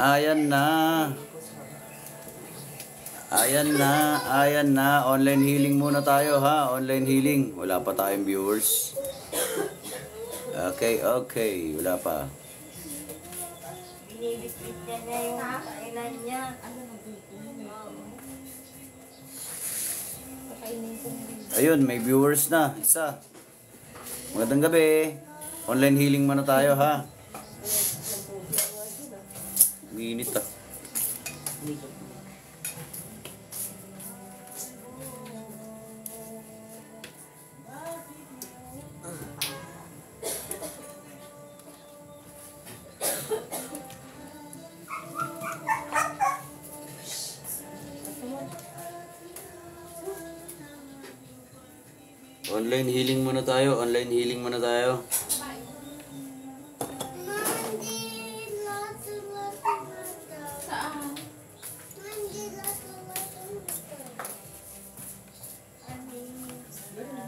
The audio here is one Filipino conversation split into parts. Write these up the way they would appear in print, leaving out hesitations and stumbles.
Ayan na. Ayan na. Online healing muna tayo ha. Online healing. Wala pa tayong viewers. Okay. Wala pa. Binibitbit niya yung kainan niya. Ayun, may viewers na. Isa. Magandang gabi. Online healing muna tayo ha. Ginit ah. Online healing muna tayo.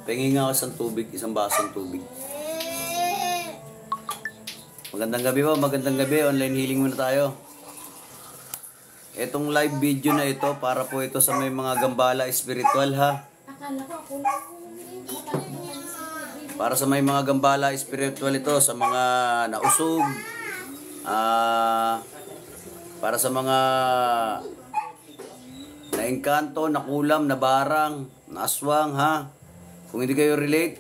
Pengi nga ako isang tubig, isang basong tubig. Magandang gabi po, online healing muna tayo. Itong live video na ito, para po ito sa may mga gambala espiritual ha. Para sa may mga gambala espiritual ito, sa mga nausog, para sa mga naengkanto, nakulam, nabarang, naaswang ha. Kung hindi kayo relate,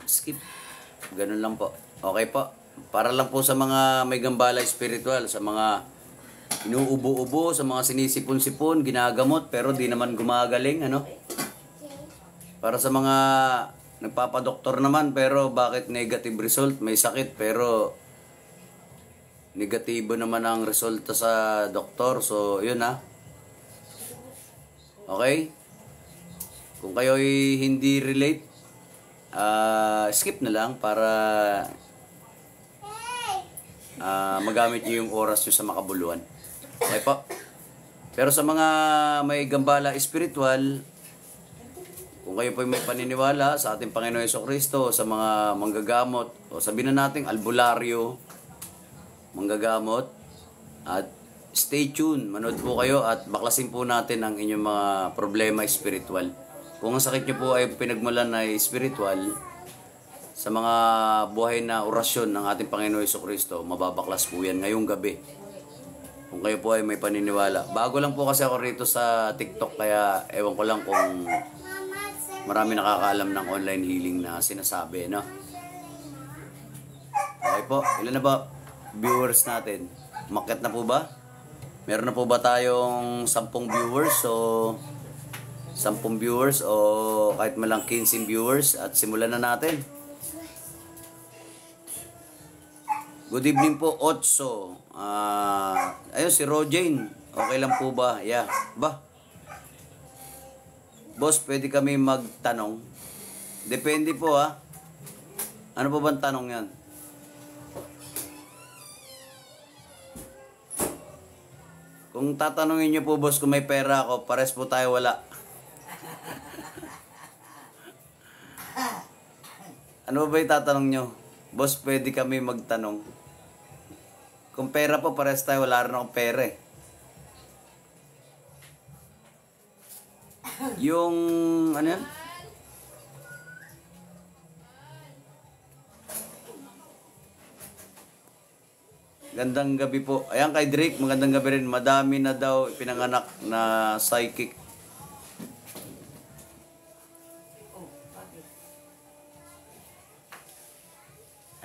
skip. Ganun lang po. Okay po. Para lang po sa mga may gambala espiritual, sa mga inuubo-ubo, sa mga sinisipon-sipon, ginagamot, pero di naman gumagaling, ano? Para sa mga nagpapadoktor naman, pero bakit negative result? May sakit, pero negatibo naman ang resulta sa doktor. So, yun ha. Okay? Kung kayo'y hindi relate, skip na lang para magamit nyo yung oras nyo sa makabuluhan. Okay po? Pero sa mga may gambala espiritual, kung kayo po may paniniwala sa ating Panginoon Jesucristo, sa mga manggagamot, o sabihin na natin albularyo, manggagamot, at stay tuned, manood po kayo at baklasin po natin ang inyong mga problema espiritual. Kung ang sakit nyo po ay pinagmulan ay spiritual, sa mga buhay na orasyon ng ating Panginoon Jesucristo, mababaklas po yan ngayong gabi. Kung kayo po ay may paniniwala. Bago lang po kasi ako rito sa TikTok, kaya ewan ko lang kung marami nakakaalam ng online healing na sinasabi, no? Okay po, ilan na ba viewers natin? Umakyat na po ba? Meron na po ba tayong 10 viewers o 10 viewers o kahit malang 15 viewers at simulan na natin. Good evening po, Otso. Ayun si Rojane. Okay lang po ba? Yeah. Ba? Boss, pwede kami magtanong? Depende po ha. Ano po bang tanong yan? Kung tatanungin nyo po, boss, kung may pera ako, pares po tayo wala. Ano ba yung tatanong nyo? Boss, pwede kami magtanong. Kung pera po, pares tayo, wala rin akong pera eh. Yung, ano yan? Gandang gabi po. Ayan kay Drake, magandang gabi rin. Madami na daw pinanganak na psychic.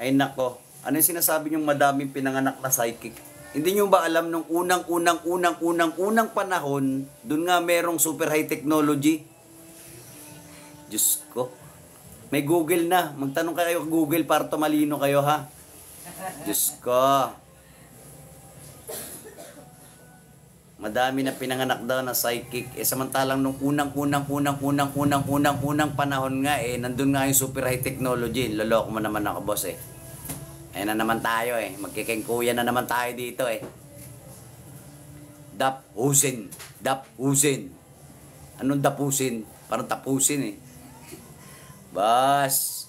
Ay nako. Ano yung sinasabi niyong madaming pinanganak na psychic? Hindi niyo ba alam nung unang panahon, dun nga merong super high technology? Diyos ko. May Google na. Magtanong kayo Google para tumalino kayo ha. Diyos ko. Madami na pinanganak daw na psychic. Samantalang nung unang panahon nga nandun nga yung super high technology. Loloko mo naman ako, boss eh. Ayan na naman tayo eh. Magkikengkuya na naman tayo dito eh. Dapusin. Anong dapusin? Parang tapusin eh. Bas.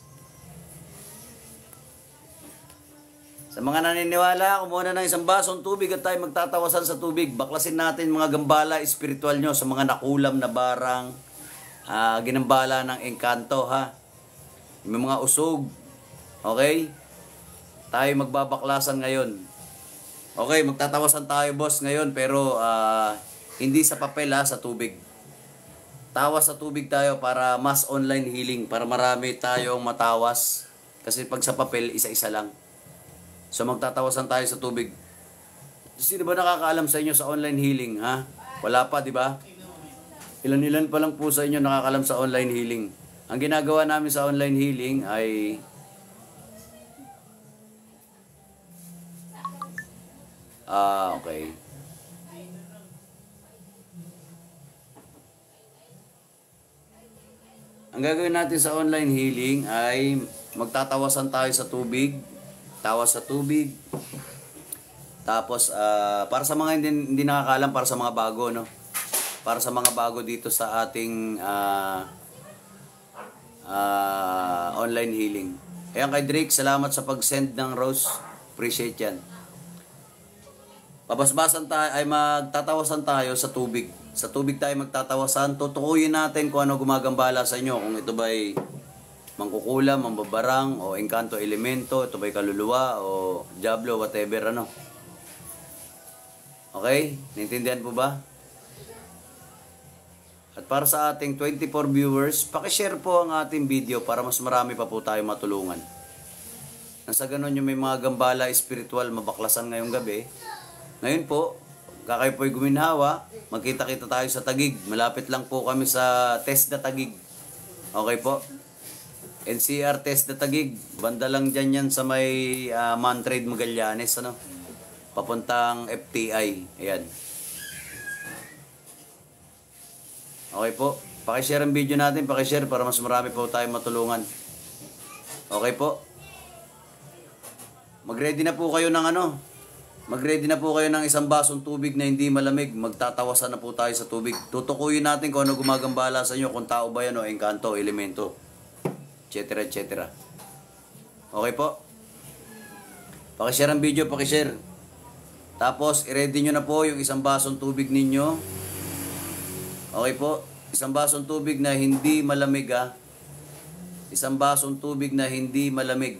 Sa mga naniniwala, kumuha na ng isang basong tubig at tayo magtatawasan sa tubig. Baklasin natin mga gambala espiritual nyo sa mga nakulam na barang, ginambala ng engkanto, ha? May mga usog. Okay? Tayo magbabaklasan ngayon. Okay, magtatawasan tayo, boss, ngayon. Pero hindi sa papel, ha, sa tubig. Tawas sa tubig tayo para mas online healing. Para marami tayong matawas. Kasi pag sa papel, isa-isa lang. So magtatawasan tayo sa tubig. Sino ba nakakaalam sa inyo sa online healing, ha? Wala pa, di ba? Ilan-ilan pa lang po sa inyo nakakaalam sa online healing. Ang ginagawa namin sa online healing ay okay. Ang gagawin natin sa online healing ay magtatawasan tayo sa tubig. Tawas sa tubig. Tapos, para sa mga hindi nakakaalam, para sa mga bago, no? Para sa mga bago dito sa ating online healing. Ayan kay Drake, salamat sa pag-send ng rose. Appreciate yan. Pabasbasan tayo, ay magtatawasan tayo sa tubig. Sa tubig tayo magtatawasan. Tutukuyin natin kung ano gumagambala sa inyo. Kung ito ba'y mangkukulam, mambabarang, o engkanto elemento, ito ba'y kaluluwa, o diablo, whatever, ano. Okay? Naintindihan po ba? At para sa ating 24 viewers, pakishare po ang ating video para mas marami pa po tayo matulungan. Nang sa ganun yung may mga gambala espiritual mabaklasan ngayong gabi. Ngayon po, kayo po'y guminhawa, magkita-kita tayo sa Taguig. Malapit lang po kami sa TESDA Taguig. Okay po? NCR TESDA Taguig. Banda lang dyan yan sa may Mantrade Magallanes, ano? Papuntang FTI. Ayan. Okay po. Pakishare ang video natin. Pakishare para mas marami po tayo matulungan. Okay po. Mag-ready na po kayo ng ano. Mag-ready na po kayo ng isang basong tubig na hindi malamig. Magtatawasan na po tayo sa tubig. Tutukuyin natin kung ano gumagambala sa inyo. Kung tao ba yan o engkanto, elemento, etc. etc. Okay po? Pakishare ang video, pakishare. Tapos, i-ready nyo na po yung isang basong tubig ninyo. Okay po? Isang basong tubig na hindi malamig, ha? Isang basong tubig na hindi malamig.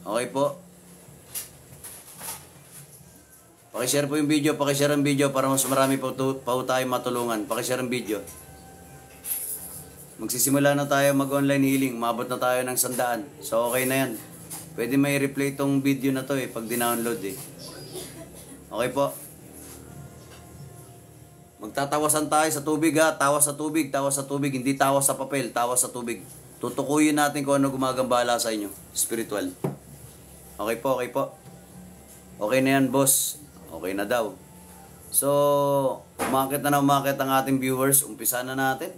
Okay po? Pakishare po yung video, pakishare ang video para mas marami pa tayo matulungan. Pakishare ang video. Magsisimula na tayo mag-online healing. Umabot na tayo ng 100. So okay na yan. Pwede may replay tong video na to pag dinownload Okay po. Magtatawasan tayo sa tubig, ha. Tawas sa tubig, tawas sa tubig. Hindi tawas sa papel, tawas sa tubig. Tutukuyin natin kung ano gumagambala sa inyo. Spiritual. Okay po, okay po. Okay na yan, boss. Okay na daw. So, umakit na umakit ang ating viewers. Umpisa na natin.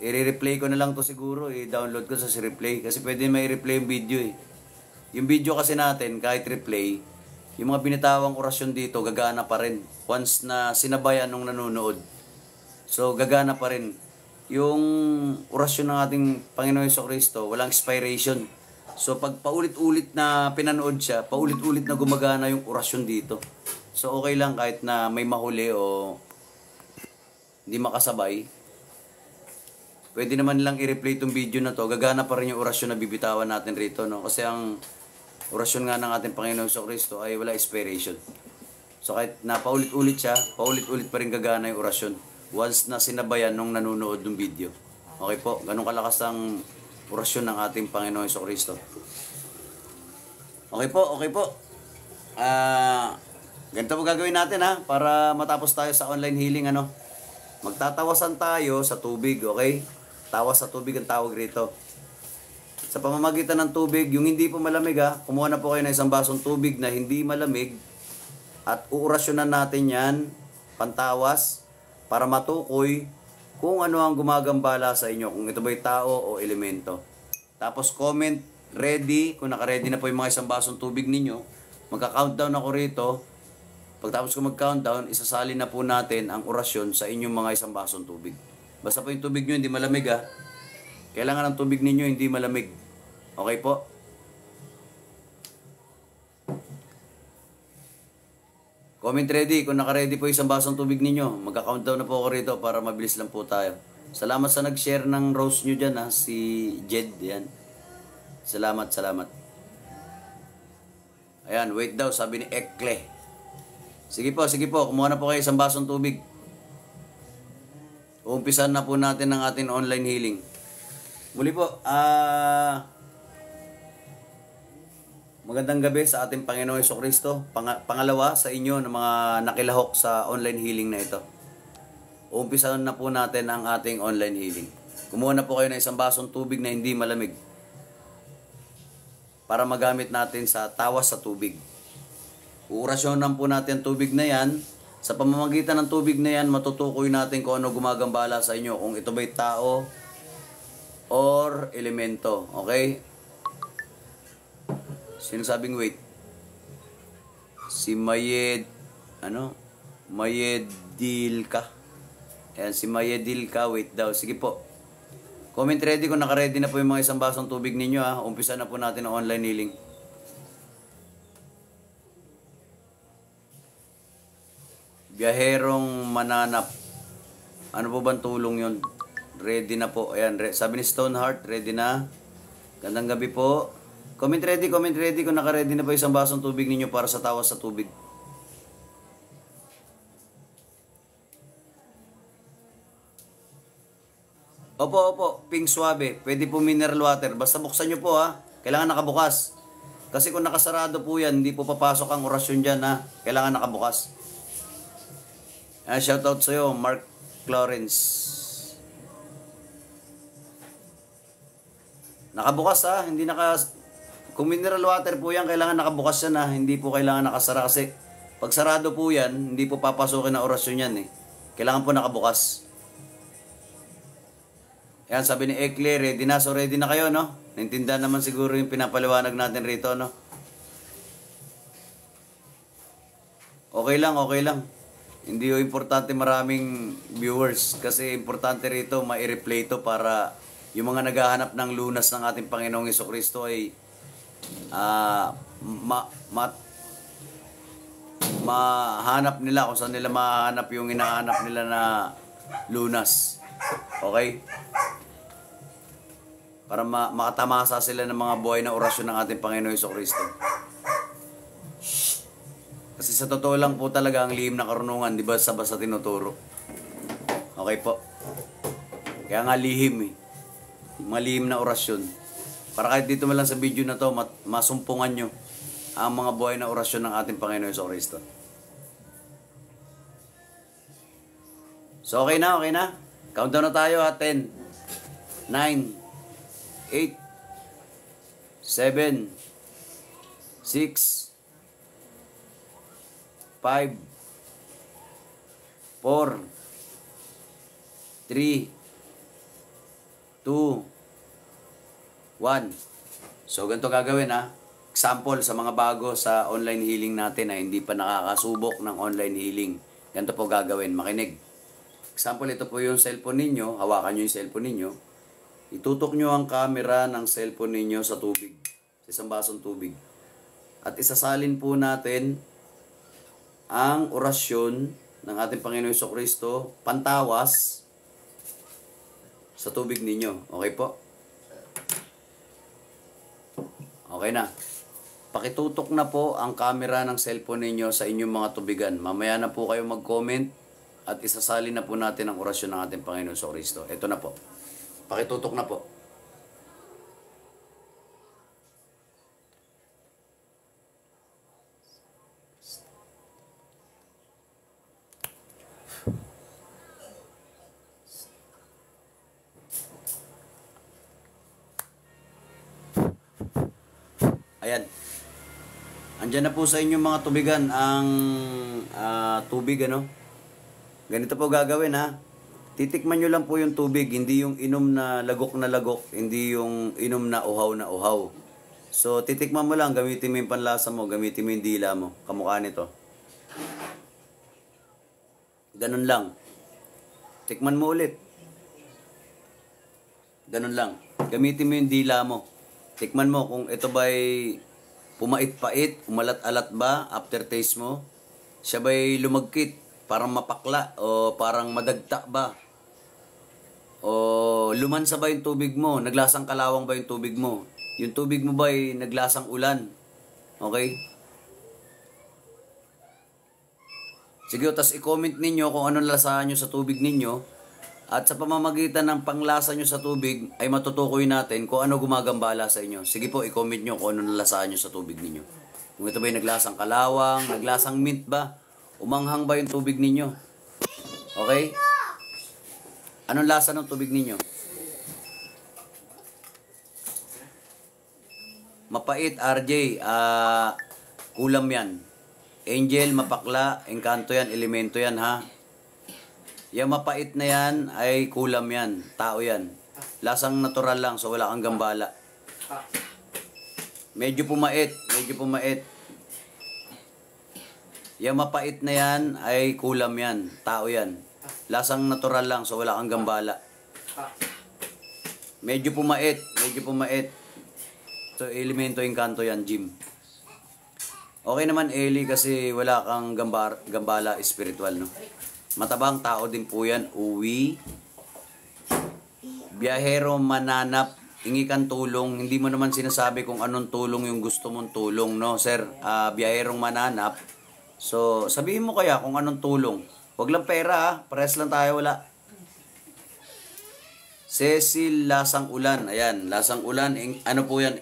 I-replay ko na lang to siguro. I-download ko sa replay. Kasi pwede may replay yung video Yung video kasi natin, kahit replay, yung mga binitawang orasyon dito, gagana pa rin. Once na sinabayan nung nanonood. So, gagana pa rin. Yung orasyon ng ating Panginoon Jesucristo, walang expiration. So, pag paulit-ulit na pinanood siya, paulit-ulit na gumagana yung orasyon dito. So, okay lang kahit na may mahuli o hindi makasabay. Pwede naman lang i-replay itong video na to. Gagana pa rin yung orasyon na bibitawan natin rito, no? Kasi ang orasyon nga ng ating Panginoon Jesucristo ay wala expiration. So, kahit na paulit-ulit siya, paulit-ulit pa rin gagana yung orasyon. Once na sinabayan nung nanonood ng video. Okay po? Ganun kalakas ang orasyon ng ating Panginoon Jesucristo. Okay po, okay po. Ganito po gagawin natin, ha, para matapos tayo sa online healing, ano. Magtatawasan tayo sa tubig, okay? Tawas sa tubig ang tawag rito. Sa pamamagitan ng tubig, yung hindi po malamig, ha, kumuha na po kayo ng isang basong tubig na hindi malamig at uurasyonan natin yan, pantawas, para matukoy kung ano ang gumagambala sa inyo, kung ito ba'y tao o elemento. Tapos comment ready, kung naka-ready na po yung mga isang basong tubig ninyo, magka-countdown ako rito. Pagtapos ko mag-countdown, isasalin na po natin ang orasyon sa inyong mga isang basong tubig. Basta po yung tubig nyo hindi malamig, ha. Kailangan ang tubig ninyo hindi malamig. Okay po? Comment ready. Kung naka-ready po isang basong tubig ninyo, magka-countdown na po ako rito para mabilis lang po tayo. Salamat sa nag-share ng rose nyo dyan, ha, si Jed. Yan. Salamat, salamat. Ayan, wait daw, sabi ni Ekle. Sige po, kumuha na po kayo isang basong tubig. Uumpisan na po natin ang ating online healing. Muli po, magandang gabi sa ating Panginoong Jesucristo. Pangalawa sa inyo ng mga nakilahok sa online healing na ito. Uumpisan na po natin ang ating online healing. Kumuha na po kayo ng isang basong tubig na hindi malamig para magamit natin sa tawas sa tubig. Uurasyonan po natin ang tubig na yan. Sa pamamagitan ng tubig na yan, matutukoy natin kung ano gumagambala sa inyo. Kung ito ba'y tao or elemento. Okay? Sino sabing wait? Si Mayed, Mayedilka. Ayan, si Mayedilka, wait daw. Sige po. Comment ready kung naka-ready na po yung mga isang basong tubig ninyo, ha. Umpisa na po natin ang online healing. Biyaherong mananap. Ano po bang tulong yun? Ready na po. Ayan, sabi ni Stoneheart, ready na. Gandang gabi po. Comment ready kung naka-ready na po isang basong tubig ninyo para sa tawas sa tubig. Opo, pink suabe. Pwede po mineral water. Basta buksan nyo po, ha. Kailangan nakabukas. Kasi kung nakasarado po yan, hindi po papasok ang orasyon dyan, ha. Kailangan nakabukas. Shoutout sa'yo, Mark Clarence. Nakabukas, ha. Hindi Kung mineral water po yan, kailangan nakabukas yan, ha. Hindi po kailangan nakasara. Kasi pag sarado po yan, hindi po papasukin ang orasyon yan, eh. Kailangan po nakabukas. Yan, sabi ni Ekle, ready na. So, ready na kayo, no? Naintindihan naman siguro yung pinapaliwanag natin rito, no? Okay lang. Hindi yung importante maraming viewers. Kasi importante rito, ma-replay to para yung mga naghahanap ng lunas ng ating Panginoong Jesucristo ay mahanap nila kung saan nila mahanap yung hinahanap nila na lunas. Okay? Para makatamasa sila ng mga buhay na orasyon ng ating Panginoon Jesucristo. Kasi sa totoo lang po talaga ang lihim na karunungan, di ba, basta tinuturo. Okay po. Kaya nga lihim, eh. Malihim na orasyon. Para kahit dito man lang sa video na to, masumpungan nyo ang mga buhay na orasyon ng ating Panginoon Jesucristo. So okay na. Countdown na tayo, ha. 10, 9, 8, 7, 6, 5, 4, 3, 2, 1. So, ganito gagawin, ha. Example sa mga bago sa online healing natin na hindi pa nakakasubok ng online healing. Ganito po gagawin. Makinig. Example, ito po yung cellphone ninyo. Hawakan nyo yung cellphone ninyo. Itutok nyo ang camera ng cellphone ninyo sa tubig. Sa isang basong tubig. At isasalin po natin ang orasyon ng ating Panginoon Jesucristo pantawas sa tubig ninyo. Okay po? Okay na. Pakitutok na po ang camera ng cellphone ninyo sa inyong mga tubigan. Mamaya na po kayo mag-comment at isasalin na po natin ang orasyon ng ating Panginoon Jesucristo. Ito na po. Pakitutok na po. Ayan. Andyan na po sa inyong mga tubigan ang tubig, ano? Ganito po gagawin, ha. Titikman nyo lang po yung tubig, hindi yung inom na lagok, hindi yung inom na uhaw. So, titikman mo lang, gamitin mo yung panlasa mo, gamitin mo yung dila mo, kamukha nito. Ganun lang. Tikman mo ulit. Ganun lang. Gamitin mo yung dila mo. Tikman mo kung ito ba'y pumait-pait, umalat-alat ba, aftertaste mo. Siya ba'y lumagkit? Parang mapakla? O parang madagta ba? O lumansa ba yung tubig mo? Naglasang kalawang ba yung tubig mo? Yung tubig mo ba'y naglasang ulan? Okay? Sige, tas i-comment ninyo kung anong lasahan nyo sa tubig ninyo. At sa pamamagitan ng panglasa nyo sa tubig, ay matutukoy natin kung ano gumagambala sa inyo. Sige po, i-comment nyo kung anong lasahan nyo sa tubig ninyo. Kung ito ba'y naglasang kalawang, naglasang mint ba? Umanghang ba yung tubig ninyo? Okay? Anong lasa ng tubig ninyo? Mapait, RJ. Kulam yan. Angel, mapakla, engkanto yan, elemento yan ha. Yung mapait na yan ay kulam yan. Tao yan. Lasang natural lang, so wala kang gambala. Medyo pumait, medyo pumait. Yung mapait na yan ay kulam yan. Tao yan. Lasang natural lang, so wala kang gambala. Medyo pumait, medyo pumait. So, elemento, engkanto yan, Jim. Okay naman, Eli, kasi wala kang gambala spiritual, no? Matabang tao din po yan. Uwi. Biyahero, mananap. Hingi kang tulong. Hindi mo naman sinasabi kung anong tulong yung gusto mong tulong, no? Sir, biyaherong mananap. So, sabihin mo kaya kung anong tulong. Huwag lang pera, ha? Pares lang tayo, wala. Cecil, lasang ulan. Ayan, lasang ulan. Ano po yan?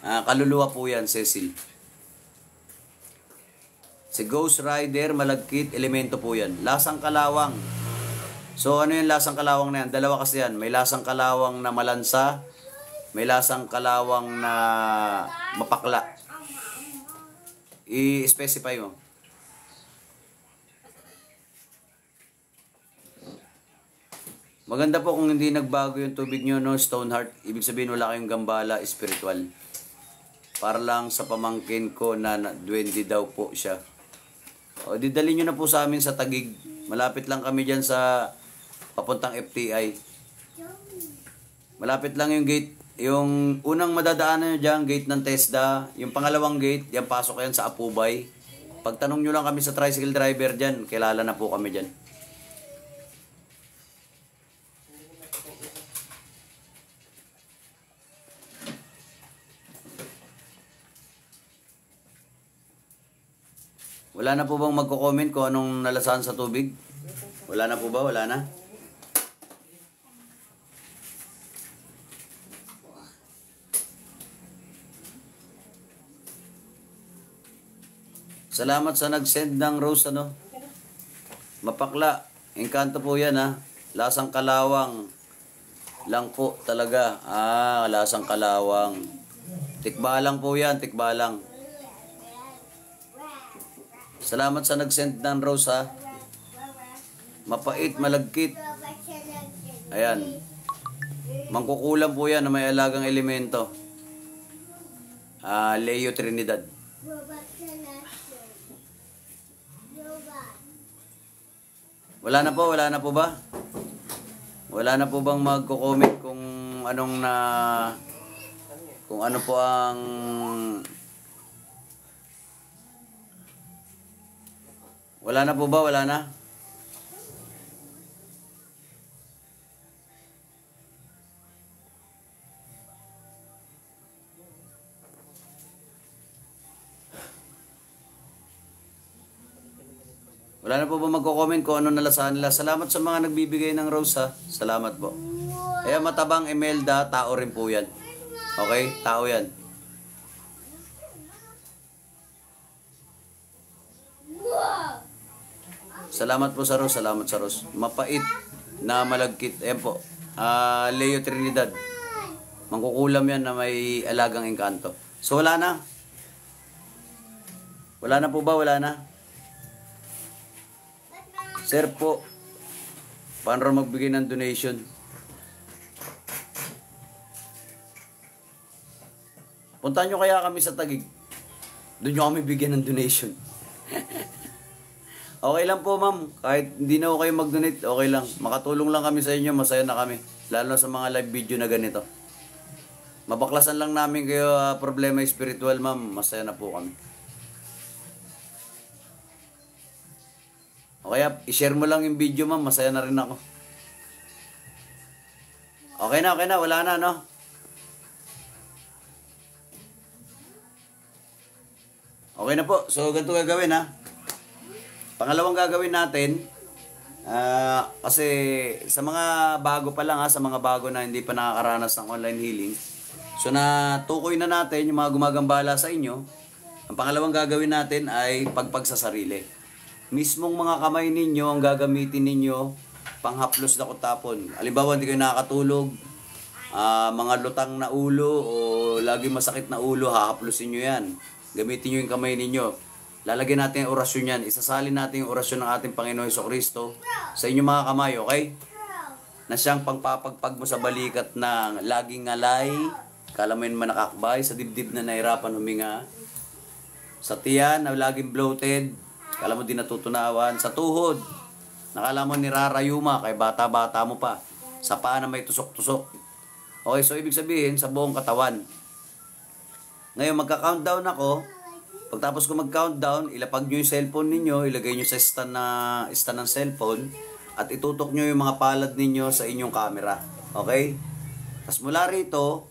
Kaluluwa po yan, Cecil. Si Ghost Rider, malagkit, elemento po yan. Lasang kalawang. So, ano yung lasang kalawang na yan? Dalawa kasi yan. May lasang kalawang na malansa. May lasang kalawang na mapakla. I-specify mo. Maganda po kung hindi nagbago yung tubig nyo, no? Stone Heart. Ibig sabihin wala kayong gambala spiritual. Para lang sa pamangkin ko na duwende daw po siya. O, didalhin nyo na po sa amin sa Taguig. Malapit lang kami dyan sa papuntang FTI. Malapit lang yung gate. Yung unang madadaanan nyo dyan, gate ng TESDA. Yung pangalawang gate, yan pasok yan sa Apubay. Pagtanong nyo lang kami sa tricycle driver dyan, kilala na po kami dyan. Wala na po bang magko-comment kung anong nalasahan sa tubig? Wala na po ba? Wala na? Salamat sa nag-send ng rose, ano? Mapakla. Engkanto po yan, ha? Lasang kalawang. Lang po talaga. Lasang kalawang. Tikbalang po yan, tikbalang. Salamat sa nag-send ng rose, ha? Mapait, malagkit. Ayan. Mangkukulam po yan na may alagang elemento. Leo Trinidad. Wala na po, wala na po ba? Wala na po bang magko-comment kung anong kung ano po ang wala na po ba? Wala na? Wala na po ba magko-comment kung ano nalasahan nila? Salamat sa mga nagbibigay ng rose, ha? Salamat po. Kaya matabang Imelda, tao rin po yan. Okay? Tao yan. Salamat po sa rose, salamat sa rose. Mapait na malagkit. Ayan po. Leo Trinidad. Mangkukulam yan na may alagang engkanto. So wala na. Wala na po ba? Wala na. Sir po, paano magbigay ng donation? Puntahan nyo kaya kami sa Taguig. Doon nyo kami bigyan ng donation. Okay lang po, ma'am. Kahit hindi na ako kayo mag-donate, okay lang. Makatulong lang kami sa inyo, masaya na kami. Lalo sa mga live video na ganito. Mabaklasan lang namin kayo problema spiritual, ma'am. Masaya na po kami. O kaya, i-share mo lang yung video, ma'am. Masaya na rin ako. Okay na. Wala na, no? Okay na po. So, ganito gagawin, ha? Pangalawang gagawin natin, kasi sa mga bago pa lang, ha? Sa mga bago na hindi pa nakakaranas ng online healing, so, natukoy na natin yung mga gumagambala sa inyo. Ang pangalawang gagawin natin ay pagpag sa sarili. Mismong mga kamay ninyo ang gagamitin ninyo panghaplos na kutapon. Halimbawa, hindi kayo nakakatulog, mga lutang na ulo o lagi masakit na ulo, hahaplosin nyo yan. Gamitin nyo yung kamay ninyo. Lalagyan natin yung orasyon yan. Isasalin natin yung orasyon ng ating Panginoon Jesucristo sa inyong mga kamay, okay? Na siyang pangpapagpag mo sa balikat na laging ngalay, kala mo yun manakakbay, sa dibdib na nahirapan huminga, sa tiyan na laging bloated, kala mo di natutunawan, sa tuhod, nakala mo nirarayuma, kay bata-bata mo pa, sa paa na may tusok-tusok. Okay, so ibig sabihin, sa buong katawan. Ngayon, magka-countdown ako. Pagtapos ko mag-countdown, ilapag nyo yung cellphone ninyo, ilagay nyo sa stand ng cellphone, at itutok nyo yung mga palad ninyo sa inyong camera. Okay? Tapos mula rito,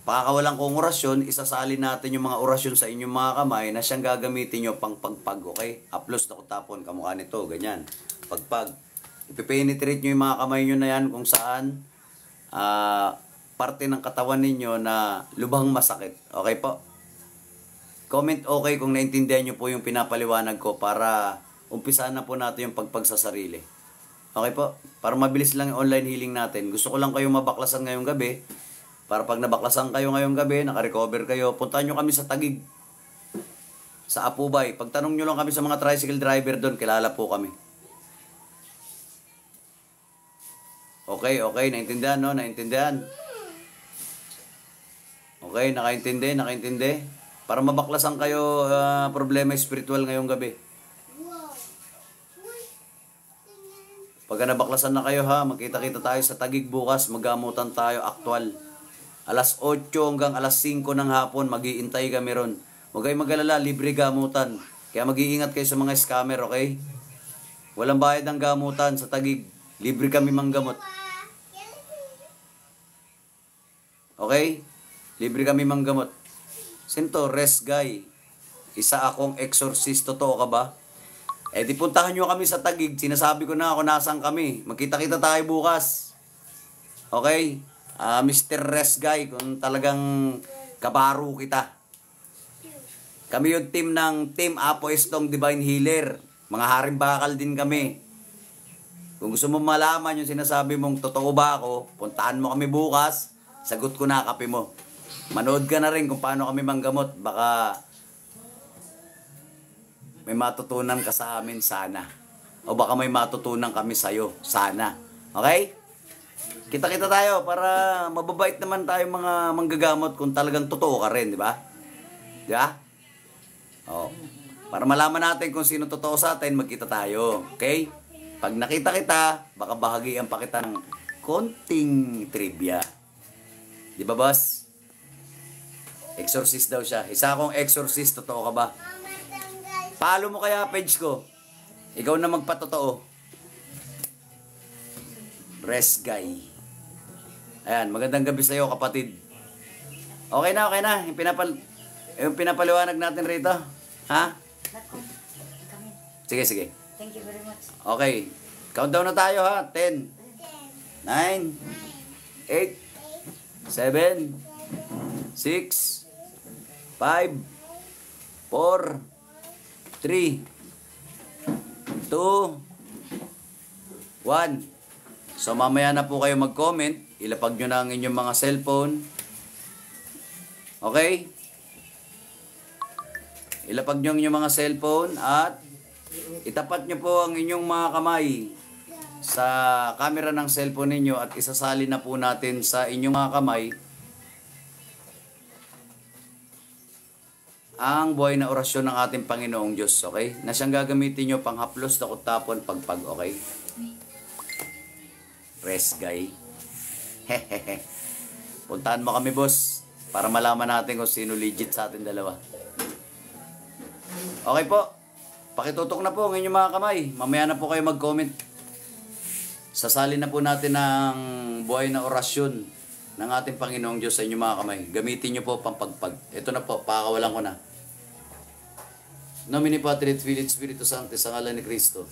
pakakawalan kong orasyon, isasalin natin yung mga orasyon sa inyong mga kamay na siyang gagamitin nyo pang pagpag, okay? Aplos na kutapon, kamukha nito, ganyan. Pagpag. Ipipenetrate nyo yung mga kamay nyo na yan kung saan parte ng katawan ninyo na lubhang masakit. Okay po? Comment okay kung naintindihan nyo po yung pinapaliwanag ko para umpisahan na po natin yung pagpag sa sarili. Okay po? Para mabilis lang yung online healing natin. Gusto ko lang kayong mabaklasan ngayong gabi. Para pag nabaklasan kayo ngayong gabi, nakarecover kayo, puntahan nyo kami sa Taguig. Sa Apubay. Pagtanong nyo lang kami sa mga tricycle driver doon, kilala po kami. Okay, naintindihan, no? Naintindihan. Okay, nakaintindi. Para mabaklasan kayo problema spiritual ngayong gabi. Pagka nabaklasan na kayo, ha, magkita-kita tayo sa Taguig bukas, magamutan tayo aktual. Alas 8 hanggang alas 5 ng hapon, mag-iintay kami ron. Huwag kayong mag-alala, libre gamutan. Kaya mag-iingat kayo sa mga scammer, okay? Walang bayad ng gamutan sa Taguig. Libre kami manggamot. Okay? Libre kami manggamot. Sinto, rest guy. Isa akong exorcist, totoo ka ba? Eh di puntahan nyo kami sa Taguig. Sinasabi ko na ako nasaan kami. Magkita-kita tayo bukas. Okay? Mr. Rest Guy, kung talagang kabaro kita. Kami yung team ng Team Apo Estong Divine Healer. Mga haring bakal din kami. Kung gusto mo malaman yung sinasabi mong totoo ba ako, puntahan mo kami bukas, sagot ko na kape mo. Manood ka na rin kung paano kami manggamot. Baka may matutunan ka sa amin sana. O baka may matutunan kami sa'yo sana. Okay? Kita-kita tayo para mababait naman tayo mga manggagamot kung talagang totoo ka rin, di ba? Di ba? Oh. Para malaman natin kung sino totoo sa atin, magkita tayo. Okay? Pag nakita kita, baka bahagian pa kita ng konting trivia. Di ba, boss? Exorcist daw siya. Isa akong exorcist, totoo ka ba? Follow mo kaya page ko. Ikaw na magpatotoo. Rest Guy. Ayan, magandang gabi sa iyo, kapatid. Okay na. Yung pinapaliwanag natin rito. Ha? Sige. Thank you very much. Okay. Countdown na tayo, ha? 10, 9, 8, 7, 6, 5, 4, 3, 2, 1. So mamaya na po kayo mag-comment. Ilapag nyo na ang inyong mga cellphone. Okay? Ilapag nyo ang inyong mga cellphone at itapat nyo po ang inyong mga kamay sa camera ng cellphone ninyo at isasali na po natin sa inyong mga kamay ang buhay na orasyon ng ating Panginoong Diyos. Okay? Na siyang gagamitin nyo panghaplos, takot tapon, pagpag. Okay? Rest Guy. Puntahan mo kami, boss, para malaman natin kung sino legit sa atin dalawa. Okay po. pakitutok na po ang inyong mga kamay. Mamaya na po kayo mag-comment. Sasali na po natin ang buhay na orasyon ng ating Panginoong Diyos sa inyong mga kamay. Gamitin nyo po pampagpag. Ito na po, pakakawalan ko na. Nomine Patri et Filii et Spiritus Sancti, sa ngalan ni Kristo.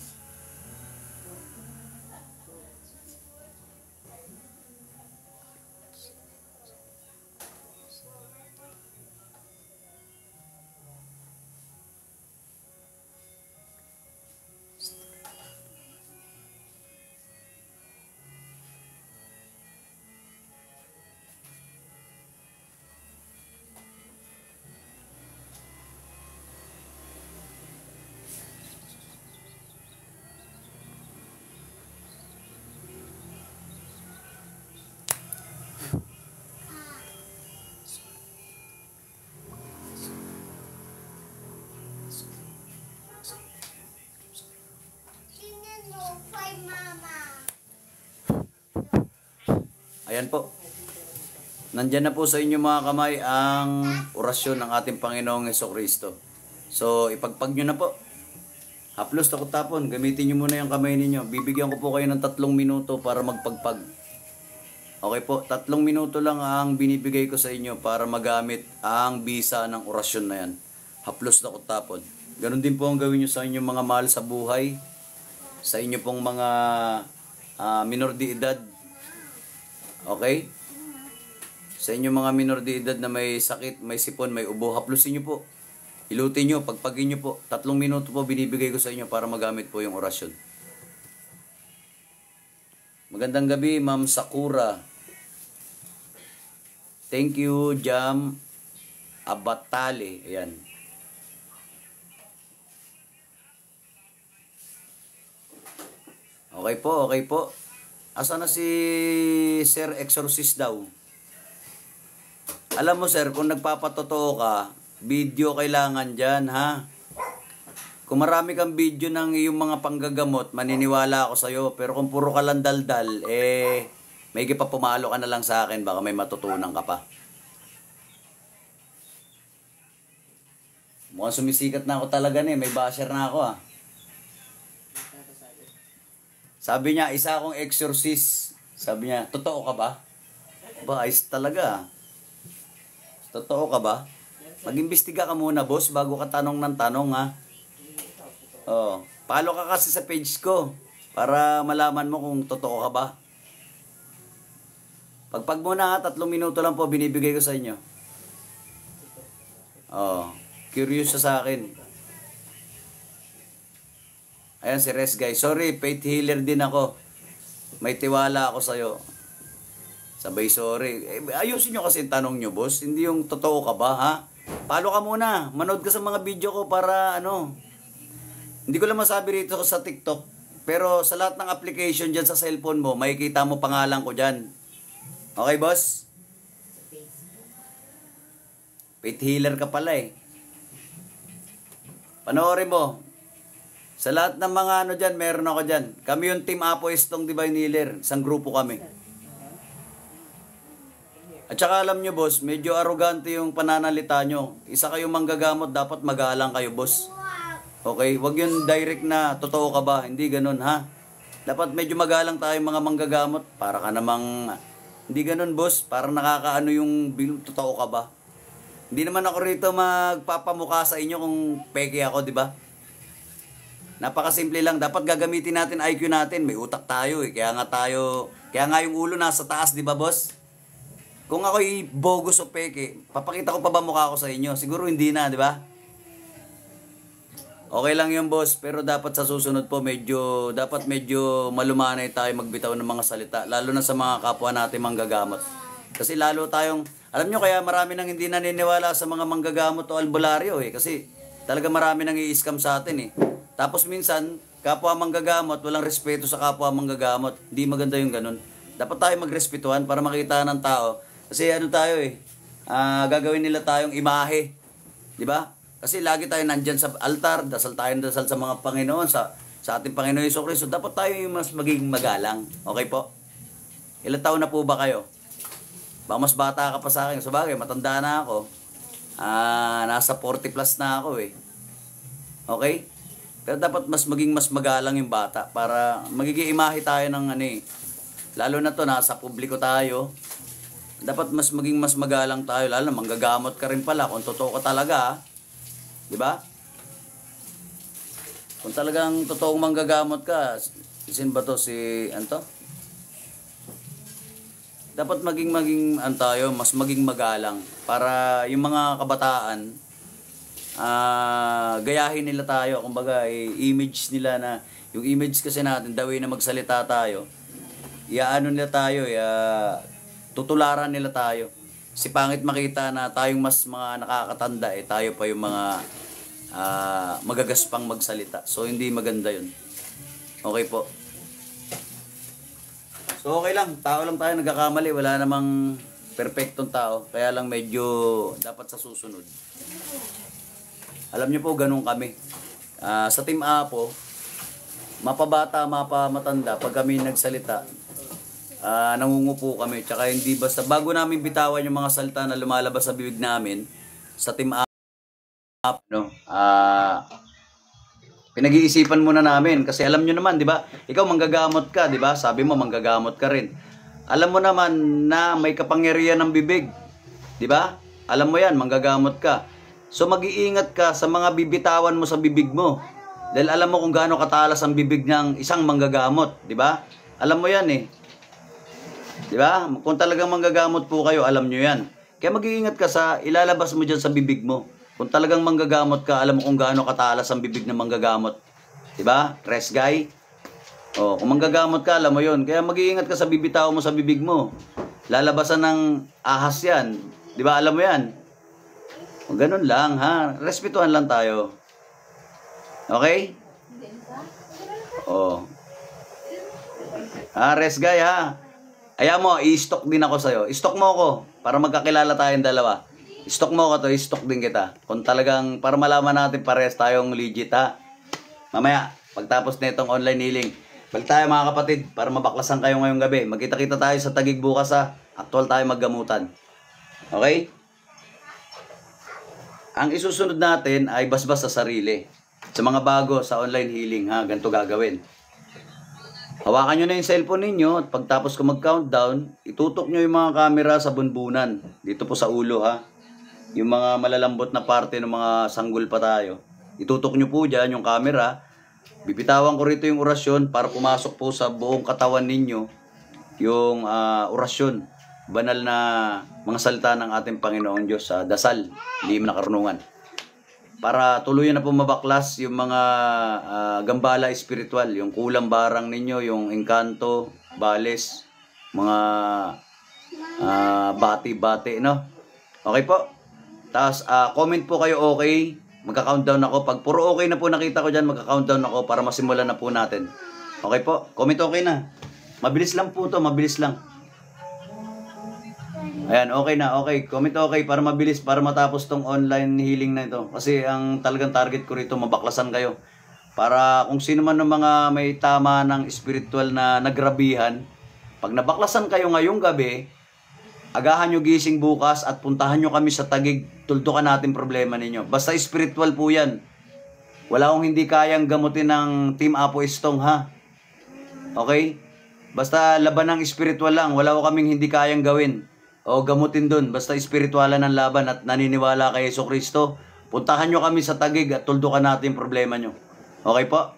Ayan po. Nandyan na po sa inyo mga kamay ang orasyon ng ating Panginoong Hesukristo. So, ipagpag nyo na po. Haplos takot tapon. Gamitin nyo muna yung kamay ninyo. Bibigyan ko po kayo ng 3 minuto para magpagpag. Okay po, 3 minuto lang ang binibigay ko sa inyo para magamit ang bisa ng orasyon na yan. Haplos takot tapon. Ganon din po ang gawin nyo sa inyong mga mahal sa buhay. Sa inyo pong mga minor de edad. Okay? Sa inyong mga minor de edad na may sakit, may sipon, may ubo, haplusin nyo po. Ilutin nyo, pagpagin nyo po. 3 minuto po binibigay ko sa inyo para magamit po yung orasyon. Magandang gabi, Ma'am Sakura. Thank you, Jam Abatale. Ayan. Okay po, okay po. Asa na si Sir Exorcist daw? Alam mo sir, kung nagpapatotoo ka, video kailangan dyan, ha? Kung marami kang video ng iyong mga panggagamot, maniniwala ako sa'yo. Pero kung puro ka lang daldal, may pa pumalo ka na lang sa akin, baka may matutunan ka pa. Mukhang sumisikat na ako talaga may basher na ako, ha? Sabi niya, isa akong exorcist. Sabi niya, totoo ka ba? Ba, ayos talaga. Totoo ka ba? Mag-imbestiga ka muna, boss, bago ka tanong ng tanong, ha? Oh, follow ka kasi sa page ko para malaman mo kung totoo ka ba. Pagpag muna, ha, 3 minuto lang po binibigay ko sa inyo. Oh, curious siya sa akin. Ayan si Res guys. Sorry, faith healer din ako. May tiwala ako sa'yo. Sabay sorry. Ayusin nyo kasi yung tanong nyo, boss. Hindi yung totoo ka ba, ha? Follow ka muna. Manood ka sa mga video ko para Hindi ko lang masabi rito sa TikTok. Pero sa lahat ng application dyan sa cellphone mo, makikita mo pangalan ko dyan. Okay, boss? Faith healer ka pala Panoorin mo. Sa lahat ng mga dyan, meron ako dyan. Kami yung Team Apo Estong Divine Healer. Isang grupo kami. At saka alam nyo, boss, medyo arrogante yung pananalita nyo. Isa kayong manggagamot, dapat magalang kayo, boss. Okay? Huwag yung direct na, totoo ka ba? Hindi ganun, ha? Dapat medyo magalang tayo mga manggagamot. Para ka namang, hindi ganun, boss. Para nakakaano yung, totoo ka ba? Hindi naman ako rito magpapamukha sa inyo kung peke ako, di ba? Napakasimple lang. Dapat gagamitin natin IQ natin. May utak tayo Kaya nga yung ulo nasa taas, di ba, boss? Kung ako'y bogus o peke, papakita ko pa ba mukha ko sa inyo? Siguro hindi na, di ba? Okay lang yun, boss. Pero dapat sa susunod po, dapat medyo malumanay tayo magbitaw ng mga salita. Lalo na sa mga kapwa natin manggagamot. Kasi lalo tayong, alam nyo, kaya marami nang hindi naniniwala sa mga manggagamot o albularyo Kasi talaga marami nang i-scam sa atin Tapos minsan, kapwa manggagamot, walang respeto sa kapwa manggagamot. Hindi maganda yung ganun. Dapat tayo magrespetuhan para makita ng tao. Kasi tayo gagawin nila tayong imahe. Di ba? Kasi lagi tayo nandyan sa altar, dasal sa mga Panginoon, sa ating Panginoon Hesukristo. Dapat tayo yung mas magiging magalang. Okay po? Ilang taon na po ba kayo? Baka mas bata ka pa sa akin. Sa bagay, matanda na ako. Nasa 40 plus na ako Okay? Pero dapat maging mas magalang yung bata para magiging imahe tayo ng ano eh. Lalo na to, nasa publiko tayo. Dapat maging mas magalang tayo. Lalo na manggagamot ka rin pala kung totoo ka talaga. Di ba? Kung talagang totoong manggagamot ka, sin ba to si, ano to? Dapat maging tayo, mas maging magalang para yung mga kabataan gayahin nila tayo, kumbaga image nila na yung image kasi natin, the way na magsalita tayo, iaano nila tayo, tutularan nila tayo. Si pangit makita na tayong mas mga nakakatanda tayo pa yung mga magagaspang magsalita. So hindi maganda yun. Okay po. So okay lang, tao lang tayo, nagkakamali, wala namang perfectong tao, kaya lang medyo dapat sa susunod. Alam niyo po, ganun kami. Sa Team Apo, mapabata, mapamatanda, pag kami nagsalita, nangungupo kami. Tsaka hindi basta, bago namin bitawan yung mga salita na lumalabas sa bibig namin, sa Team Apo, no, pinag-iisipan muna namin. Kasi alam nyo naman, di ba? Ikaw manggagamot ka, di ba? Sabi mo, manggagamot ka rin. Alam mo naman na may kapangyarihan ng bibig. Di ba? Alam mo yan, manggagamot ka. So mag-iingat ka sa mga bibitawan mo sa bibig mo. Dahil alam mo kung gaano katalas ang bibig ng isang manggagamot, di ba? Alam mo yan eh. Di ba? Kung talagang manggagamot po kayo, alam nyo yan. Kaya mag-iingat ka sa ilalabas mo dyan sa bibig mo. Kung talagang manggagamot ka, alam mo kung gaano katalas ang bibig ng manggagamot. di ba? Rest guy. Oh, kung manggagamot ka, alam mo 'yon. Kaya mag-iingat ka sa bibitaw mo sa bibig mo. Lalabasan ng ahas 'yan. 'Di ba? Alam mo 'yan. O, ganun lang, ha. Respetuhan lang tayo. Okay? Oh. Rest guy, ha. Ayaw mo, i-stock din ako sa'yo. I-stock mo ako para magkakilala tayong dalawa. I-stock mo ako to, i-stock din kita. Kung talagang, para malaman natin parehas tayong legit, ha. Mamaya, pagtapos na itong online healing, balik tayo mga kapatid, para mabaklasan kayo ngayong gabi. Magkita-kita tayo sa Taguig bukas, ha. Aktual tayo maggamutan. Okay? Ang isusunod natin ay basbas sa sarili. Sa mga bago sa online healing, ha, ganito gagawin. Hawakan nyo na yung cellphone ninyo at pagtapos ko mag-countdown, itutok nyo yung mga camera sa bunbunan. Dito po sa ulo, ha. Yung mga malalambot na parte ng mga sanggol pa tayo. Itutok nyo po dyan yung camera. Bibitawan ko rito yung orasyon para pumasok po sa buong katawan ninyo yung orasyon. Banal na mga salita ng ating Panginoong Diyos sa dasal, lihim na karunungan. Para tuluyan na po mabaklas yung mga gambala espiritual, yung kulang barang ninyo, yung engkanto, bales, mga bati-bati, no? Okay po? Tapos, comment po kayo okay. Magka-countdown ako. Pag puro okay na po nakita ko dyan, magka-countdown ako para masimulan na po natin. Okay po? Comment okay na. Mabilis lang po to, mabilis lang. Ayan, okay na, okay. Comment okay para mabilis, para matapos tong online healing na ito. Kasi ang talagang target ko rito, mabaklasan kayo. Para kung sino man ng mga may tama ng spiritual na nagrabihan, pag nabaklasan kayo ngayong gabi, agahan nyo gising bukas at puntahan nyo kami sa Taguig, tuldukan natin problema ninyo. Basta spiritual po yan. Wala akong hindi kayang gamutin ng Team Apo Estong, ha? Okay? Basta laban ng spiritual lang, wala ko kaming hindi kayang gawin. O gamutin dun, basta espiritualan ng laban at naniniwala kay Jesucristo, puntahan nyo kami sa Taguig at tuldukan natin yung problema nyo. Okay po?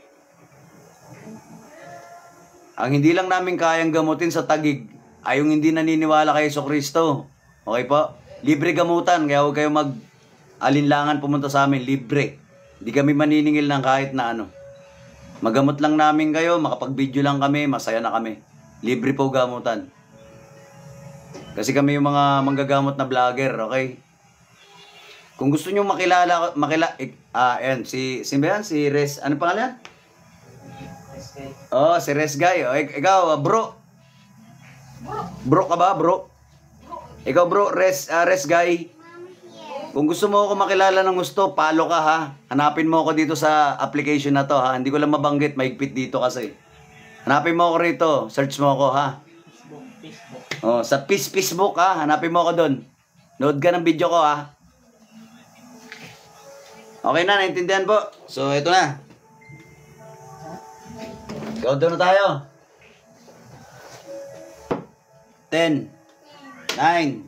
Ang hindi lang namin kayang gamutin sa Taguig ay yung hindi naniniwala kay Jesucristo. Okay po? Libre gamutan, kaya huwag kayo mag-alinlangan pumunta sa amin, libre. Hindi kami maniningil ng kahit na ano. Magamot lang namin kayo, makapag-video lang kami, masaya na kami. Libre po gamutan. Kasi kami yung mga manggagamot na vlogger, okay? Kung gusto nyo ayan, si Res, ano pangalan? Oh, si Res Guy. Oh, ikaw, bro. Bro ka ba, bro? Ikaw, bro, Res Guy. Kung gusto mo ako makilala ng gusto, follow ka, ha? Hanapin mo ako dito sa application na to, ha? Hindi ko lang mabanggit, mahigpit dito kasi. Hanapin mo ako rito, search mo ako, ha? Oh, sa Facebook, ha? Hanapin mo ako doon. Nood ka ng video ko, ha? Okay na, naintindihan po. So, ito na. Countdown na tayo. 10, 9,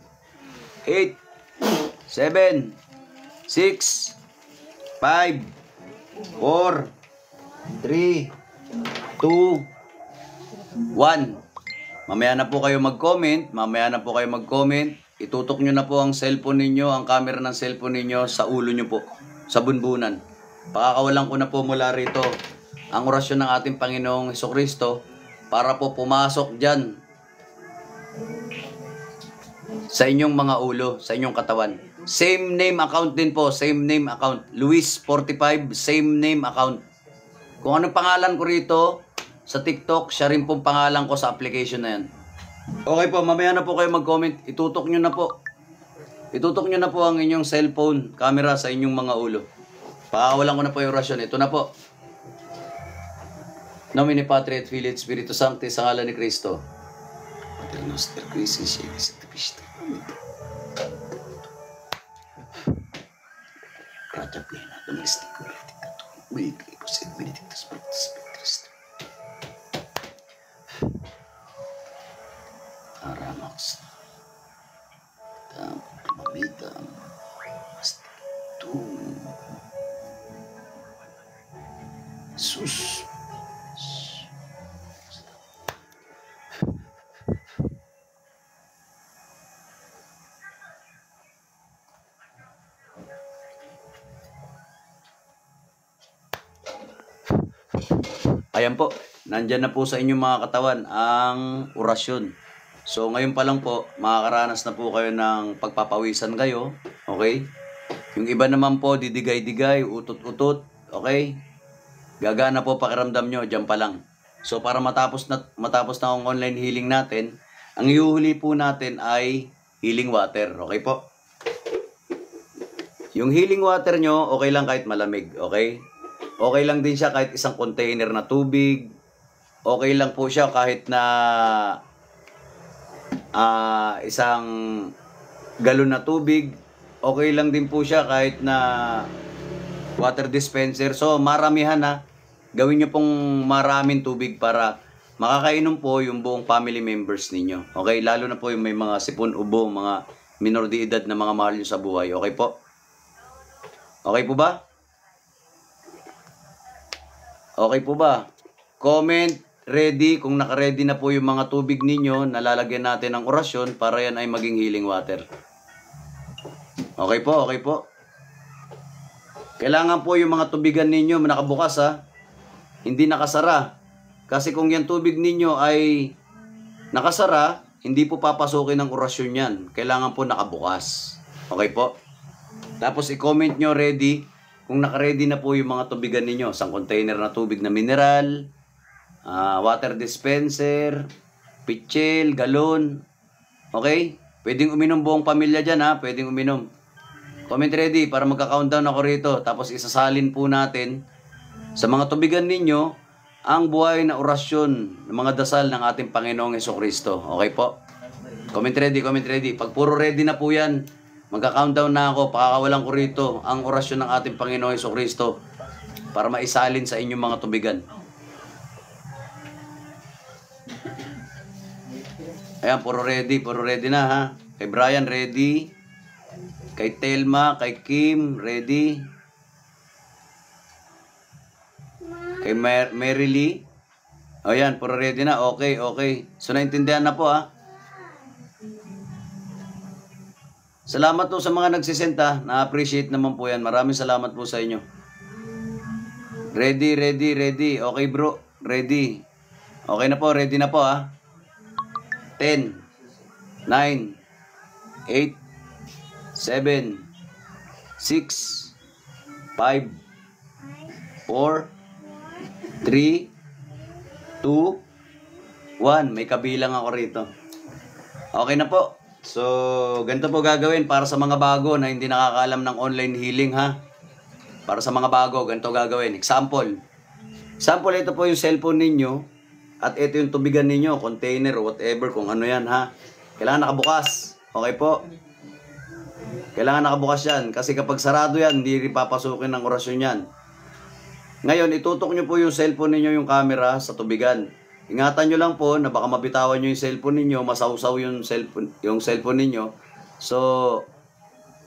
8, 7, 6, 5, 4, 3, 2, 1. Mamaya na po kayo mag-comment. Itutok nyo na po ang cellphone ninyo, ang camera ng cellphone ninyo sa ulo nyo po, sa bunbunan. Pakakawalan ko na po mula rito ang orasyon ng ating Panginoong Hesukristo para po pumasok dyan sa inyong mga ulo, sa inyong katawan. Same name account din po, same name account. Luis45, same name account. Kung anong pangalan ko rito sa TikTok, siya rin pong pangalan ko sa application na yan. Okay po, mamaya na po kayo mag-comment. Itutok nyo na po. Itutok nyo na po ang inyong cellphone, camera sa inyong mga ulo. Pakawalan ko na po yung orasyon. Ito na po. Nomine Patri et Filii et Spiritus Sancti, sa ngalan ni Cristo. Pater noster qui es in caelo sanctificetur Gratia plena Dominus tecum benedicta tu in mulieribus et benedictus fructus ventris tui. Aramax tam mamitam tu sus. Ayan po, nandyan na po sa inyong mga katawan ang orasyon. So ngayon pa lang po, makakaranas na po kayo ng pagpapawisan kayo. Okay? Yung iba naman po, didigay-digay, utot-utot. Okay? Gagana po pakiramdam nyo, dyan pa lang. So para matapos na ang online healing natin, ang ihuhuli po natin ay healing water. Okay po? Yung healing water nyo, okay lang kahit malamig. Okay? Okay lang din siya kahit isang container na tubig. Okay lang po siya kahit na isang galon na tubig. Okay lang din po siya kahit na water dispenser. So maramihan na. Gawin nyo pong maraming tubig para makakainom po yung buong family members ninyo. Okay? Lalo na po yung may mga sipon ubo, mga minor de edad na mga mahal nyo sa buhay. Okay po? Okay po ba? Okay po ba? Comment, ready. Kung naka-ready na po yung mga tubig ninyo, nalalagyan natin ng orasyon para yan ay maging healing water. Okay po, okay po. Kailangan po yung mga tubigan ninyo nakabukas ha. Hindi nakasara. Kasi kung yung tubig ninyo ay nakasara, hindi po papasukin ng orasyon yan. Kailangan po nakabukas. Okay po? Tapos i-comment nyo ready. Kung naka-ready na po yung mga tubigan ninyo, isang container na tubig na mineral, water dispenser, pitchel, galon. Okay? Pwedeng uminom buong pamilya dyan ha. Pwedeng uminom. Comment ready para magka-countdown ako rito. Tapos isasalin po natin sa mga tubigan ninyo ang buhay na orasyon ng mga dasal ng ating Panginoong Hesukristo. Okay po? Comment ready, comment ready. Pag puro ready na po yan, magka-countdown na ako, pakakawalan ko rito ang orasyon ng ating Panginoong Hesukristo para maisalin sa inyong mga tubigan. Ayan, puro ready na ha. Kay Brian, ready. Kay Telma, kay Kim, ready. Kay Mary Lee. Ayan, puro ready na. Okay, okay. So, naintindihan na po ha. Salamat po sa mga nagsisenta. Na-appreciate naman po yan. Maraming salamat po sa inyo. Ready, ready, ready. Okay bro, ready. Okay na po, ready na po ha. 10, 9, 8, 7, 6, 5, 4, 3, 2, 1. May kabilang ako rito. Okay na po. So, ganito po gagawin para sa mga bago na hindi nakakaalam ng online healing ha. Para sa mga bago, ganito gagawin. Example. Example, ito po yung cellphone ninyo. At ito yung tubigan ninyo, container or whatever, kung ano yan ha. Kailangan nakabukas. Okay po? Kailangan nakabukas yan. Kasi kapag sarado yan, hindi rin papasukin ng orasyon yan. Ngayon, itutok nyo po yung cellphone ninyo, yung camera sa tubigan. Ingatan nyo lang po na baka mabitawan nyo yung cellphone ninyo, masawsaw yung cellphone ninyo. So,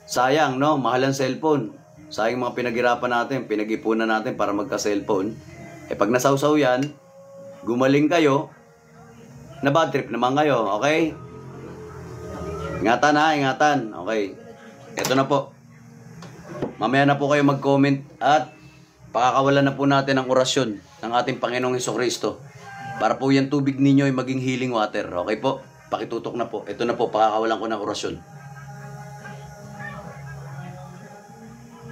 sayang, no? Mahal ang cellphone. Sayang mga pinaghirapan natin, pinag-ipunan natin para magka-cellphone. Pag nasawsaw yan, gumaling kayo, na bad trip naman kayo, okay? Ingatan ha, ingatan. Okay. Ito na po. Mamaya na po kayo mag-comment at pakakawalan na po natin ang orasyon ng ating Panginoong Hesukristo. Para po yung tubig ninyo ay maging healing water. Okay po? Pakitutok na po. Ito na po, pakakawalan ko ng orasyon.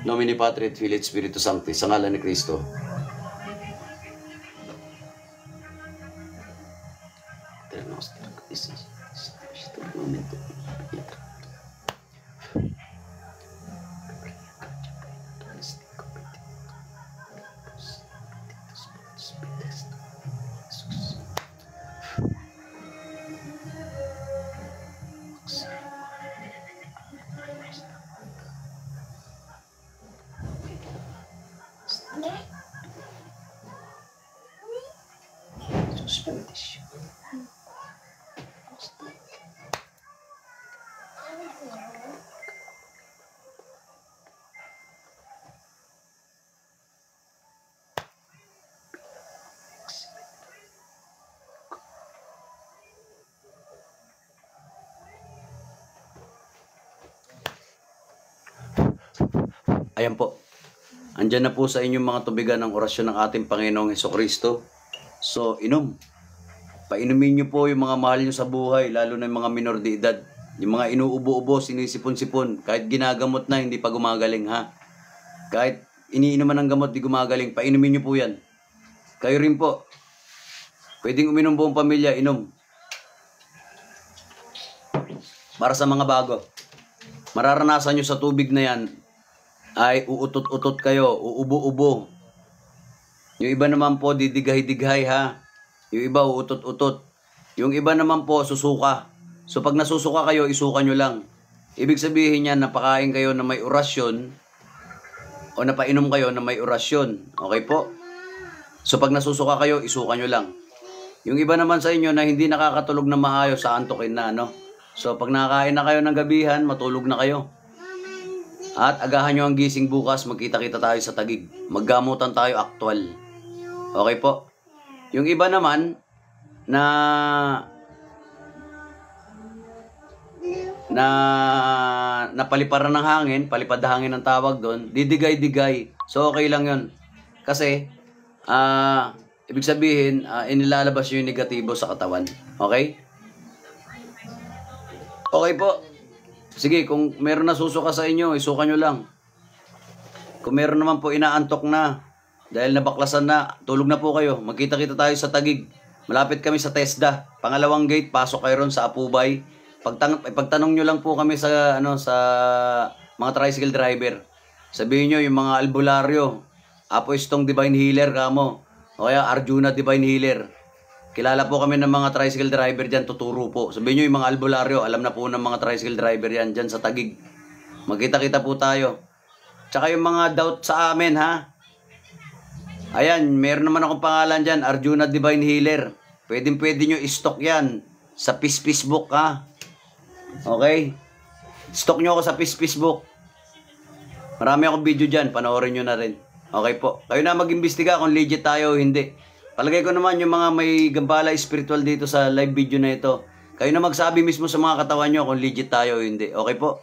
Nomine Patri et Filii et Spiritus Sancti, sa ngalan ni Kristo. Ayan po. Andyan na po sa inyong mga tubigan ng orasyon ng ating Panginoong Hesukristo. So, inom. Painumin nyo po yung mga mahal nyo sa buhay, lalo na yung mga minor de edad. Yung mga inuubo-ubo, sinisipon-sipon. Kahit ginagamot na, hindi pa gumagaling, ha? Kahit iniinuman ng gamot, di gumagaling. Painumin nyo po yan. Kayo rin po. Pwedeng uminom buong pamilya, inom. Para sa mga bago. Mararanasan nyo sa tubig na yan, ay uutot-utot kayo, uubo-ubo. Yung iba naman po, didighay-dighay, ha? Yung iba, uutot-utot. Yung iba naman po, susuka. So, pag nasusuka kayo, isuka nyo lang. Ibig sabihin yan, napakain kayo na may orasyon o napainom kayo na may orasyon. Okay po? So, pag nasusuka kayo, isuka nyo lang. Yung iba naman sa inyo na hindi nakakatulog na maayos, sa antokin na, no? So, pag nakakain na kayo ng gabihan, matulog na kayo. At agahan nyo ang gising bukas, magkita-kita tayo sa Taguig. Maggamutan tayo aktual. Okay po? Yung iba naman, na napaliparan ng hangin, palipad na hangin ang tawag doon, didigay-digay. So, okay lang yun. Kasi, ibig sabihin, inilalabas yung negatibo sa katawan. Okay? Okay po. Sige, kung meron na susuka sa inyo, isuka nyo lang. Kung meron naman po inaantok na, dahil nabaklasan na, tulog na po kayo. Magkita-kita tayo sa Taguig. Malapit kami sa TESDA. Pangalawang gate, pasok kayo ron sa Apubay. Pagtanong nyo lang po kami sa, sa mga tricycle driver. Sabihin nyo, yung mga albularyo, Apo Estong Divine Healer kamo. O kaya Arjuna Divine Healer. Kilala po kami ng mga tricycle driver dyan, tuturo po. Sabihin nyo yung mga albularyo, alam na po ng mga tricycle driver yan dyan sa Taguig. Magkita-kita po tayo. Tsaka yung mga doubt sa amin, ha? Ayan, meron naman akong pangalan dyan, Arjuna Divine Healer. Pwede nyo i-stock yan sa Facebook, ha? Okay? Stock nyo ako sa Facebook. Marami akong video dyan, panoorin nyo na rin. Okay po. Kayo na mag-imbestiga kung legit tayo o hindi. Palagay ko naman yung mga may gambala spiritual dito sa live video na ito. Kayo na magsabi mismo sa mga katawan nyo kung legit tayo o hindi. Okay po?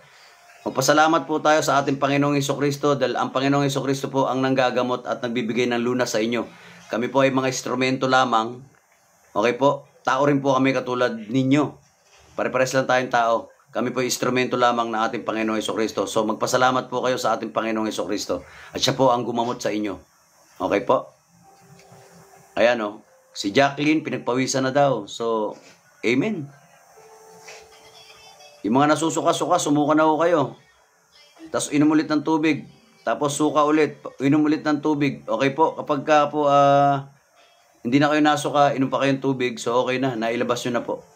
Magpasalamat po tayo sa ating Panginoong Hesukristo dahil ang Panginoong Hesukristo po ang nanggagamot at nagbibigay ng lunas sa inyo. Kami po ay mga instrumento lamang. Okay po? Tao rin po kami katulad ninyo. Pare-pares lang tayong tao. Kami po ay instrumento lamang ng ating Panginoong Hesukristo. So magpasalamat po kayo sa ating Panginoong Hesukristo. At siya po ang gumamot sa inyo. Okay po? Ayan o. Si Jacqueline, pinagpawisan na daw. So, amen. Yung mga nasusuka-suka, sumuka na ho kayo. Tapos inom ulit ng tubig. Tapos suka ulit. Inom ulit ng tubig. Okay po? Kapag ka po, hindi na kayo nasuka, inom pa kayong tubig. So, okay na. Nailabas nyo na po.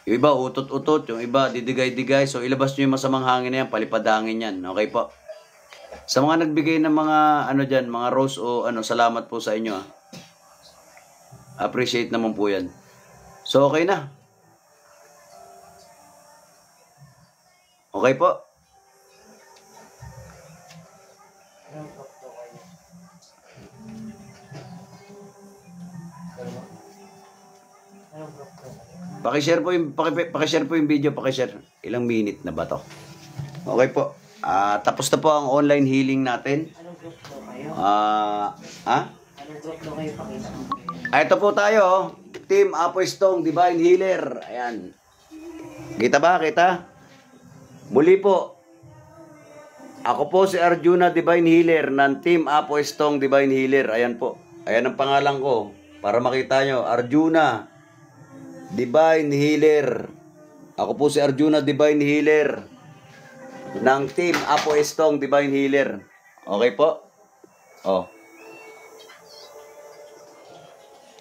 Yung iba, utot-utot. Yung iba, didigay-digay. So, ilabas nyo yung masamang hangin na yan. Palipad hangin yan. Okay po? Sa mga nagbigay ng mga ano diyan, mga rose o ano, salamat po sa inyo. Appreciate naman po 'yan. So okay na. Okay po. Paki-share po yung paki-share po yung video, paki-share. Ilang minute na ba 'to? Okay po. Tapos na po ang online healing natin. Anong group po kayo? Anong group po kayo pakita mo? Ito po tayo, Team Apoistong Divine Healer. Ayan. Kita ba? Kita? Muli po. Ako po si Arjuna Divine Healer ng Team Apoistong Divine Healer. Ayan po. Ayan ang pangalan ko. Para makita nyo. Arjuna Divine Healer. Ako po si Arjuna Divine Healer ng Team Apoistong Divine Healer. Okay po? Oh.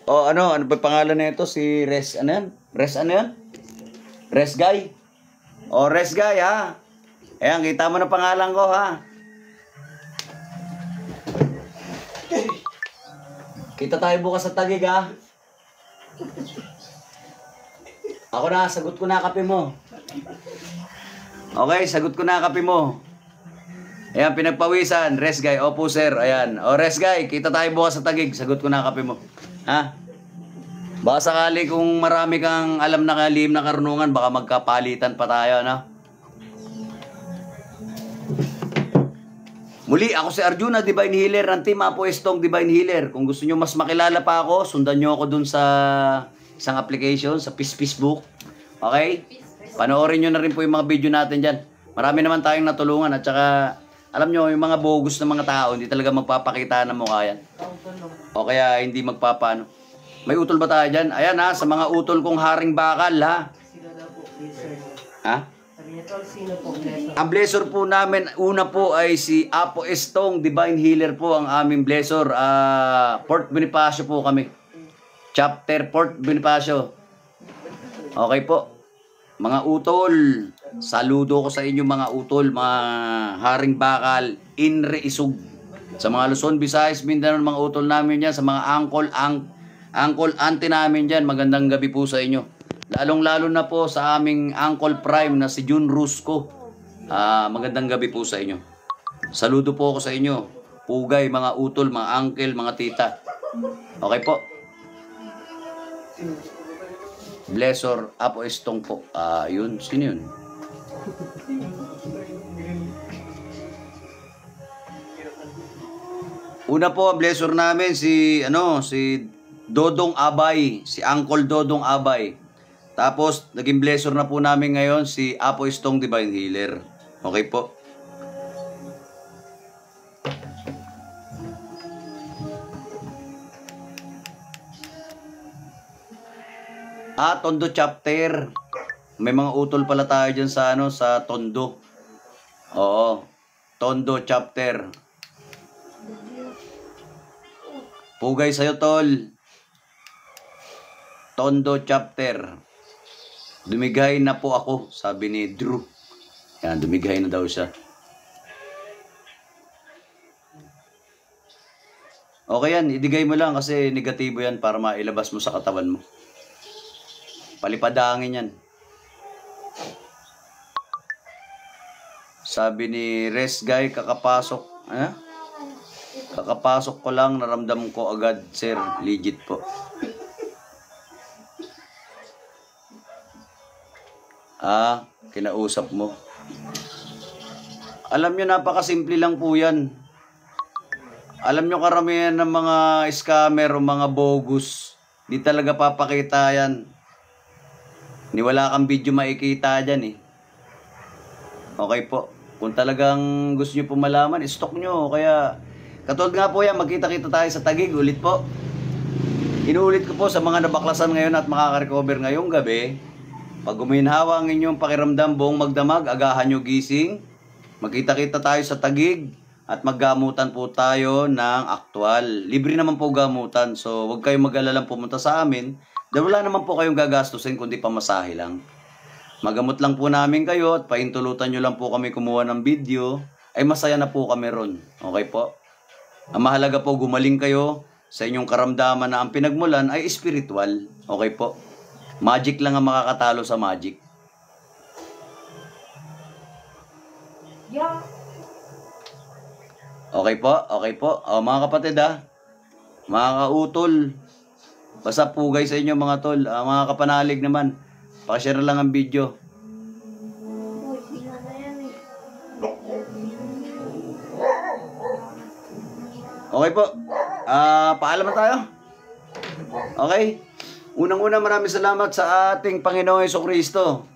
Oh, ano ba pangalan nito? Si Res, ano yan? Res, ano yan? Res Guy. Oh, Res Guy, ha? Ayan, kita mo na pangalan ko, ha? Kita tayo bukas sa Taguig, ha? Ako na, sagot ko na kape mo. Okay, sagot ko na kape mo. Ayan, pinagpawisan. Res Guy. Opo, sir. Ayan. O, Res Guy, kita tayo bukas sa Taguig. Sagot ko na kape mo. Ha? Baka sakali kung marami kang alam na kalim na karunungan, baka magkapalitan pa tayo, no? Muli, ako si Arjuna, Divine Healer ng Team Apoistong Divine Healer. Kung gusto nyo mas makilala pa ako, sundan nyo ako dun sa isang application, sa Facebook. Okay? Panoorin nyo na rin po yung mga video natin dyan. Marami naman tayong natulungan at saka, alam nyo, yung mga bogus na mga tao, hindi talaga magpapakita ng mukha yan. O kaya hindi magpapano. May utol ba tayo dyan? Ayan ha, sa mga utol kong haring bakal ha. Sino daw po, blesser niyo? Ha? Sabi niya, tol, sino po, blesser? Ang blessor po namin, una po ay si Apo Estong, Divine Healer po ang aming blessor. Port Bonifacio po kami. Chapter Port Bonifacio. Okay po. Mga utol, saludo ko sa inyo mga utol, mga haring bakal, Inre Isug. Sa mga Luzon, Visayas, Mindanao, mga utol namin yan, sa mga uncle, auntie namin dyan, magandang gabi po sa inyo. Lalong-lalo na po sa aming Uncle Prime na si Jun Rusco. Magandang gabi po sa inyo. Saludo po ako sa inyo. Pugay, mga utol, mga uncle, mga tita. Okay po. Blessor Apo Estong po. Yun. Sino yun? Una po, blessor namin si Dodong Abay, si Uncle Dodong Abay. Tapos, naging blessor na po namin ngayon si Apo Estong Divine Healer. Okay po. Tondo chapter. May mga utol pala tayo dyan sa, sa Tondo. Oo. Tondo chapter. Pugay sa'yo, tol. Tondo chapter. Dumigay na po ako, sabi ni Drew. Yan, dumigay na daw siya. Okay yan, idigay mo lang kasi negatibo yan para mailabas mo sa katawan mo. Palipadangin yan. Sabi ni Res Guy, kakapasok. Kakapasok ko lang, naramdam ko agad, sir. Legit po. Kinausap mo. Alam nyo, napakasimple lang po yan. Alam nyo, karamihan ng mga scammer o mga bogus, di talaga papakita yan. Ni wala kang video makikita dyan eh. Okay po. Kung talagang gusto nyo po malaman, stock nyo. Kaya, katulad nga po yan, magkita-kita tayo sa Taguig. Ulit po. Inuulit ko po sa mga nabaklasan ngayon at makaka-recover ngayong gabi. Pag guminhawa ang inyong pakiramdam buong magdamag, agahan nyo gising. Magkita-kita tayo sa Taguig at maggamutan po tayo ng aktual. Libre naman po gamutan. So, huwag kayong mag-alalang pumunta sa amin. Dahil wala naman po kayong gagastusin kundi pamasahe lang. Magamot lang po namin kayo at pahintulutan nyo lang po kami kumuha ng video ay masaya na po kami ron. Okay po? Ang mahalaga po, gumaling kayo sa inyong karamdaman na ang pinagmulan ay spiritual. Okay po? Magic lang ang makakatalo sa magic. Okay po? Okay po? O, mga kapatid mga kautol, basta pugay sa inyo mga tol. Mga kapanalig naman, pakishare lang ang video. Okay po. Paalam na tayo. Okay. Unang-una, maraming salamat sa ating Panginoong Jesucristo.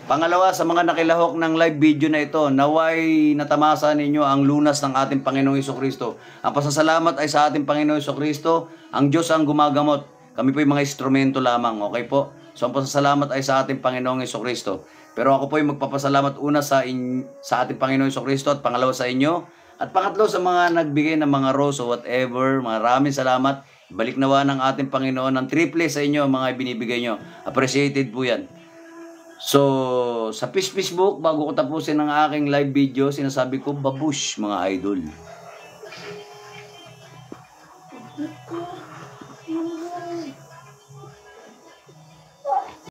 Pangalawa, sa mga nakilahok ng live video na ito, naway natamasa ninyo ang lunas ng ating Panginoong Jesucristo. Ang pasasalamat ay sa ating Panginoong Jesucristo. Ang Diyos ang gumagamot. Kami po yung mga instrumento lamang. Okay po? So ang pasasalamat ay sa ating Panginoong Jesucristo. Pero ako po yung magpapasalamat una sa ating Panginoong Jesucristo at pangalawa sa inyo. At pangatlo sa mga nagbigay ng mga rose o whatever. Maraming salamat. Balik nawa ng ating Panginoon ng triple sa inyo mga ibinibigay nyo. Appreciated po yan. So, sa Facebook, bago ko tapusin ang aking live video, sinasabi ko, babush mga idol.